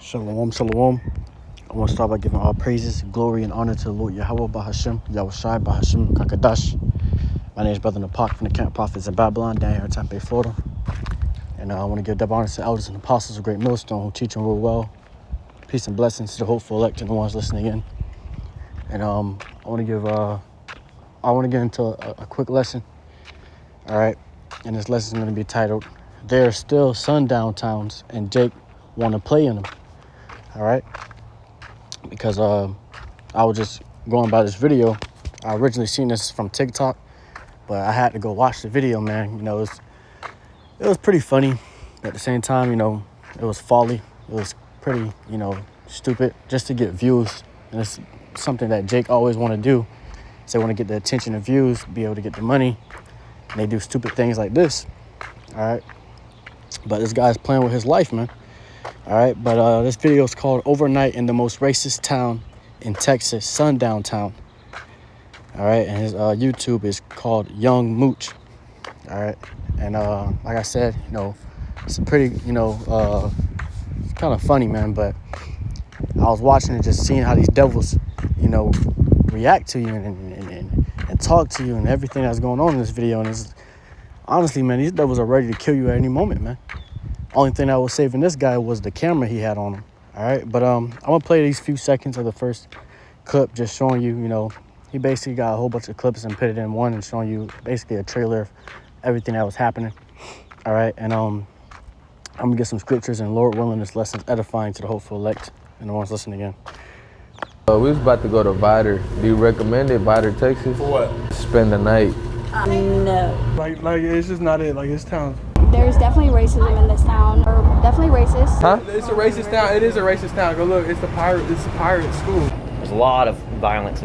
Shalom, shalom. I want to start by giving all praises, glory, and honor to the Lord Yahweh Bahashem, Yahushai Bahashem Kakadash. My name is Brother Napak from the Camp Prophets in Babylon, down here in Tampa, Florida. And I want to give double honor to the elders and apostles of Great Millstone who teach and rule well. Peace and blessings to the hopeful elect and the ones listening in. And I want to get into a quick lesson. All right. And this lesson is going to be titled, "There are Still Sundown Towns, and Jake Want to Play in Them." All right. Because I was just going by this video. I originally seen this from TikTok, but I had to go watch the video, man. You know, it was pretty funny. At the same time, you know, it was folly. It was pretty, you know, stupid just to get views. And it's something that Jake always want to do. So they want to get the attention and views, be able to get the money. And they do stupid things like this. All right. But this guy's playing with his life, man. All right. But this video is called "Overnight in the Most Racist Town in Texas, Sundown Town." All right. And his YouTube is called Young Mooch. All right. And like I said, you know, it's a pretty, you know, it's kind of funny, man. But I was watching and just seeing how these devils, you know, react to you and talk to you and everything that's going on in this video. And it's honestly, man, these devils are ready to kill you at any moment, man. Only thing that was saving this guy was the camera he had on him. All right. But I'm going to play these few seconds of the first clip just showing you, you know, he basically got a whole bunch of clips and put it in one and showing you basically a trailer of everything that was happening. All right. And I'm going to get some scriptures, and Lord willing, this lesson's edifying to the hopeful elect and the ones listening again. We was about to go to Vider. Do you recommend it, Vider, Texas? For what? Spend the night. No. Like it's just not it. Like this town. There's definitely racism in this town. Or definitely racist. Huh? It's a racist town. It is a racist town. Go look. It's a pirate school. There's a lot of violence.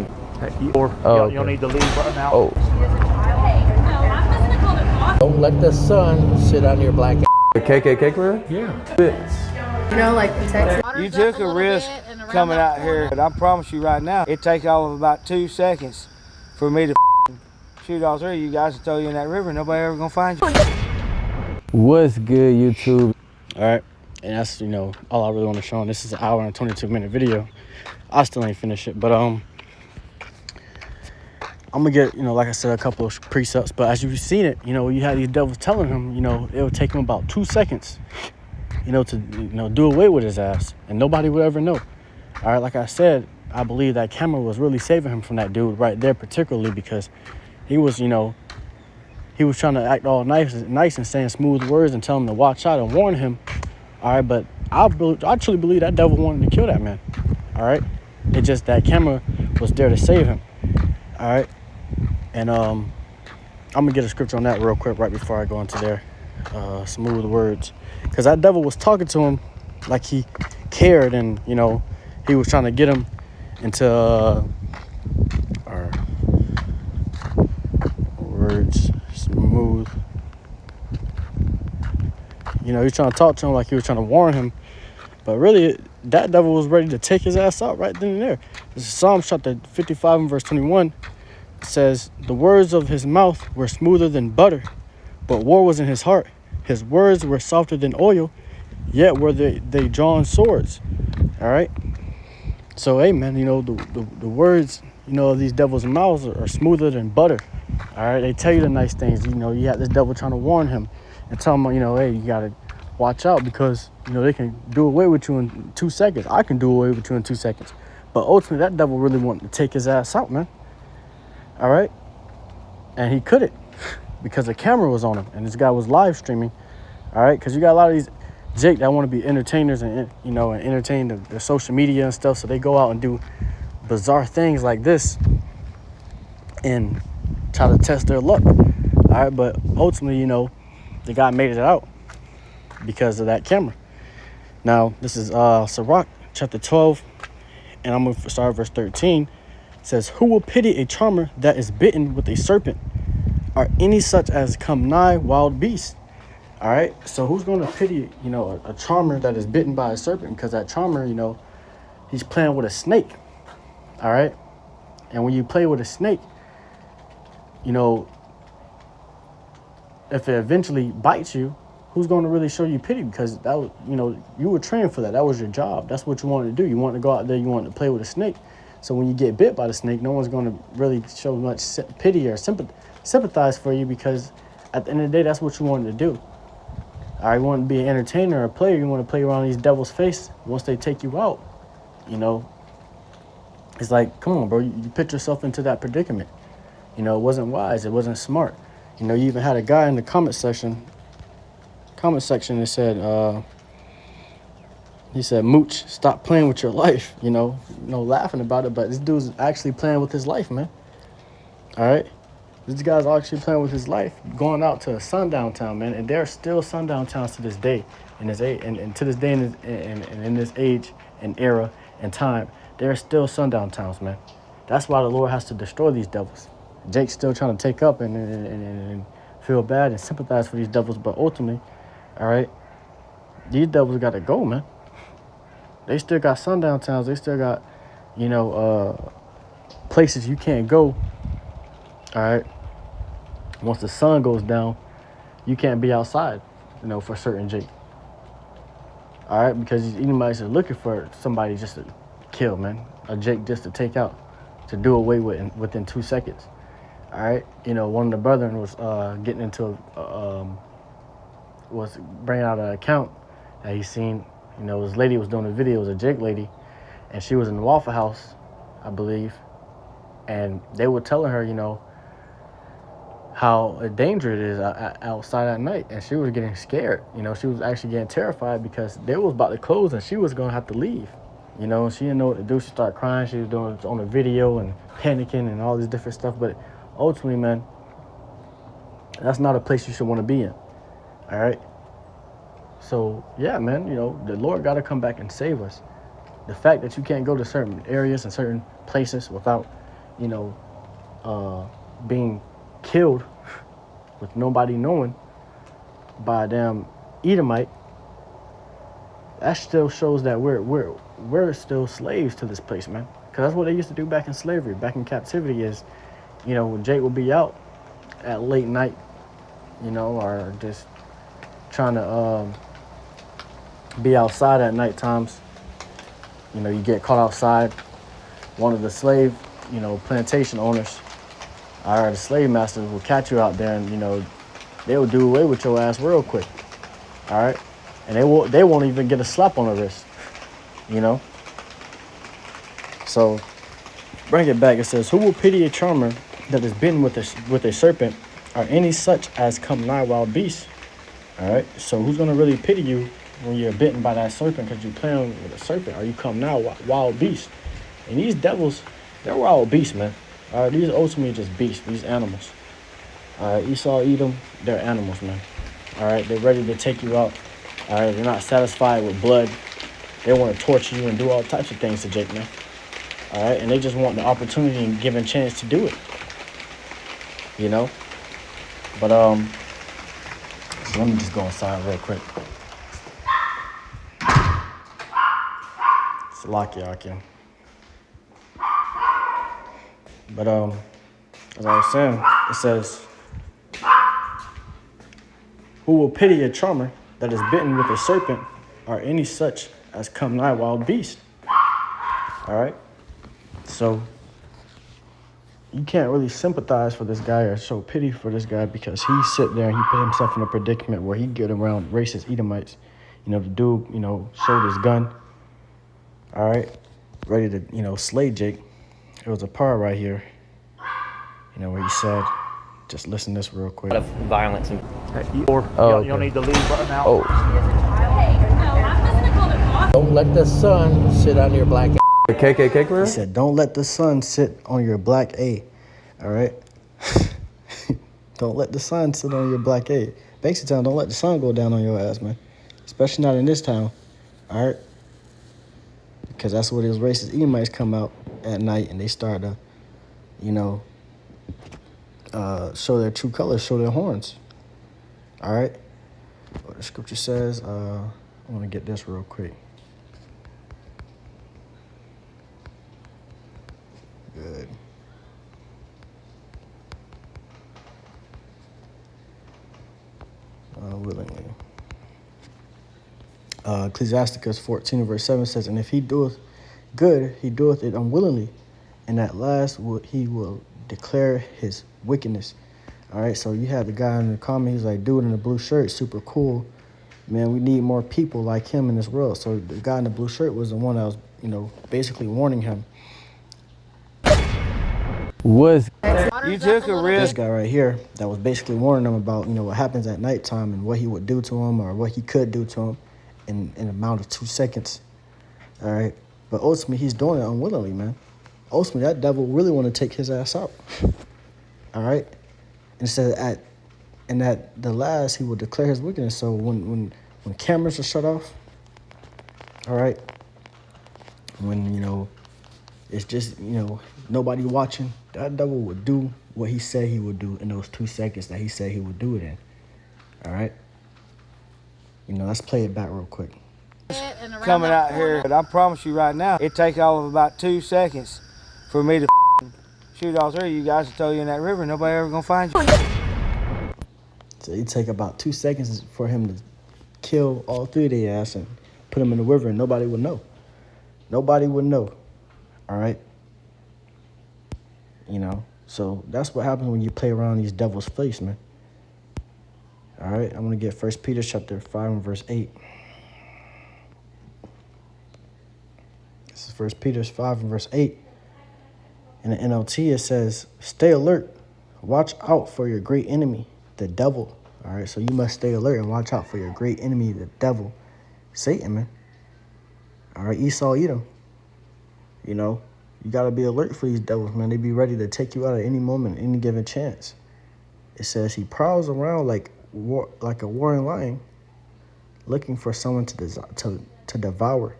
You'll need to leave right now. Oh. Don't let the sun sit on your black ass. The KKK career? Yeah. You know, like the Texas. You took a risk coming out here, but I promise you right now, it takes all of about 2 seconds for me to shoot all three of you guys and throw you in that river. Nobody ever gonna find you. What's good, YouTube? All right. And that's, you know, all I really want to show. And this is an hour and 22-minute video. I still ain't finished it, but I'm gonna get, you know, like I said, a couple of precepts. But as you've seen it, you know, you had these devils telling him, you know, it would take him about 2 seconds, you know, to, you know, do away with his ass, and nobody would ever know. All right, like I said, I believe that camera was really saving him from that dude right there, particularly because he was, you know, he was trying to act all nice and saying smooth words and tell him to watch out and warn him. All right, but I truly believe that devil wanted to kill that man. All right, it just that camera was there to save him. All right. And I'm gonna get a scripture on that real quick right before I go into there. Smooth words, because that devil was talking to him like he cared, and you know, he was trying to get him into words smooth. You know, he was trying to talk to him like he was trying to warn him, but really that devil was ready to take his ass out right then and there. This is Psalms chapter 55 and verse 21. Says, "The words of his mouth were smoother than butter, but war was in his heart. His words were softer than oil, yet were they drawn swords." All right. So, hey, man, you know, the words, you know, of these devils' mouths are smoother than butter. All right. They tell you the nice things. You know, you have this devil trying to warn him and tell him, you know, hey, you got to watch out because, you know, they can do away with you in 2 seconds. I can do away with you in 2 seconds. But ultimately, that devil really wanted to take his ass out, man. All right. And he couldn't because the camera was on him and this guy was live streaming. All right. Because you got a lot of these Jake that want to be entertainers and, you know, and entertain their social media and stuff. So they go out and do bizarre things like this and try to test their luck. All right. But ultimately, you know, the guy made it out because of that camera. Now, this is Sirach chapter 12, and I'm going to start verse 13. It says, "Who will pity a charmer that is bitten with a serpent? Are any such as come nigh wild beasts?" All right. So who's going to pity, you know, a charmer that is bitten by a serpent? Because that charmer, you know, he's playing with a snake. All right. And when you play with a snake, you know, if it eventually bites you, who's going to really show you pity? Because that was, you were trained for that. That was your job. That's what you wanted to do. You wanted to go out there. You wanted to play with a snake. So when you get bit by the snake, no one's going to really show much pity or sympathize for you, because at the end of the day, that's what you wanted to do. All right, you want to be an entertainer or a player. You want to play around these devils' face once they take you out. It's like, come on, bro. You put yourself into that predicament. It wasn't wise. It wasn't smart. You even had a guy in the comment section that said, he said, Mooch, stop playing with your life, laughing about it. But this dude's actually playing with his life, man. All right? This guy's actually playing with his life, going out to a sundown town, man. And there are still sundown towns to this day, in this age, and to this day, in this age and era and time, there are still sundown towns, man. That's why the Lord has to destroy these devils. Jake's still trying to take up and feel bad and sympathize for these devils, but ultimately, all right, these devils got to go, man. They still got sundown towns. They still got, places you can't go. All right. Once the sun goes down, you can't be outside, for certain Jake. All right, because these Edomites are looking for somebody just to kill, man. A Jake just to take out, to do away with within 2 seconds. All right, one of the brethren was getting into was bringing out an account that he seen. This lady was doing a video. It was a Jake lady, and she was in the Waffle House, I believe, and they were telling her, how dangerous it is outside at night, and she was getting scared. She was actually getting terrified because they was about to close, and she was gonna have to leave. She didn't know what to do. She started crying. She was doing it on a video and panicking and all this different stuff. But ultimately, man, that's not a place you should want to be in. All right. So yeah, man, the Lord got to come back and save us. The fact that you can't go to certain areas and certain places without, being killed with nobody knowing by a damn Edomite, that still shows that we're still slaves to this place, man. Because that's what they used to do back in slavery, back in captivity. Is, when Jake would be out at late night, or just trying to be outside at night times. You get caught outside. One of the slave, plantation owners, or the slave masters will catch you out there, and they will do away with your ass real quick. All right, and they won't even get a slap on the wrist. So bring it back. It says, "Who will pity a charmer that is bitten with a serpent, or any such as come nigh wild beasts?" All right. So who's gonna really pity you when you're bitten by that serpent because you're playing with a serpent, or you come now wild beasts? And these devils, they're wild beasts, man. All right, these are ultimately just beasts, these animals. All right, Esau, Edom, they're animals, man. All right, they're ready to take you out. All right, they're not satisfied with blood. They want to torture you and do all types of things to Jake, man. All right, and they just want the opportunity and given chance to do it. But so let me just go inside real quick. It's Salakia. But as I was saying, it says, "Who will pity a charmer that is bitten with a serpent, or any such as come nigh wild beast?" All right. So you can't really sympathize for this guy or show pity for this guy, because he sit there and he put himself in a predicament where he get around racist Edomites. The dude, showed his gun. All right, ready to, slay Jake. There was a part right here, where he said, just listen to this real quick. A lot of violence. And You'll need to leave right now. Oh, Don't let the sun sit on your black the KKK career? He said, "Don't let the sun sit on your black A." All right? Don't let the sun sit on your black A. Basically telling, don't let the sun go down on your ass, man. Especially not in this town. All right? Because that's where those racist Edomites come out at night, and they start to, show their true colors, show their horns. All right? What the scripture says, I want to get this real quick. Good. Willingly. Ecclesiasticus 14 verse 7 says, and if he doeth good, he doeth it unwillingly, and at last he will declare his wickedness. All right, so you have the guy in the comment, he's like, dude in the blue shirt, super cool. Man, we need more people like him in this world. So the guy in the blue shirt was the one that was, basically warning him. Was You took a This risk. guy right here that was basically warning him about, what happens at nighttime and what he would do to him or what he could do to him in an amount of 2 seconds. All right, but ultimately he's doing it unwillingly, man. Ultimately, that devil really want to take his ass out. All right, instead at the last he will declare his wickedness. So when cameras are shut off, all right, when it's just nobody watching, that devil would do what he said he would do in those 2 seconds that he said he would do it in. All right, let's play it back real quick. Coming out here, but I promise you right now, it take all of about 2 seconds for me to shoot all three of you guys and throw you in that river. Nobody ever gonna find you. So it take about 2 seconds for him to kill all three of their ass and put them in the river, and nobody would know. Nobody would know. All right. So that's what happens when you play around these devil's face, man. All right, I'm gonna get 1 Peter chapter 5 and verse 8. This is 1 Peter 5 and verse 8. In the NLT, it says, stay alert. Watch out for your great enemy, the devil. All right, so you must stay alert and watch out for your great enemy, the devil, Satan, man. All right, Esau, Edom. You got to be alert for these devils, man. They be ready to take you out at any moment, any given chance. It says he prowls around like a warring lion, looking for someone to devour.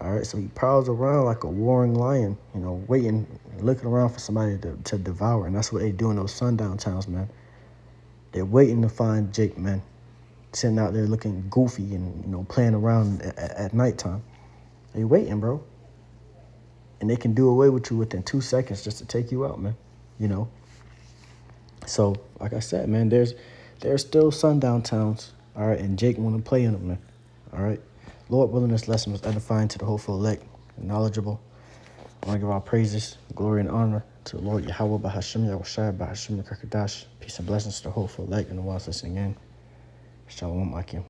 All right, so he prowls around like a warring lion, waiting, looking around for somebody to devour. And that's what they do in those sundown towns, man. They're waiting to find Jake, man, sitting out there looking goofy and, playing around at nighttime. They waiting, bro. And they can do away with you within 2 seconds just to take you out, man. So, like I said, man, there's still sundown towns, all right, and Jake want to play in them, man. All right. Lord willing, this lesson was edifying to the hopeful elect and knowledgeable. I want to give our praises, glory, and honor to the Lord Yahweh Bahashim Yahushai Bahashim Kakadash. Peace and blessings to the hopeful elect and the ones listening in. Shalom Akim.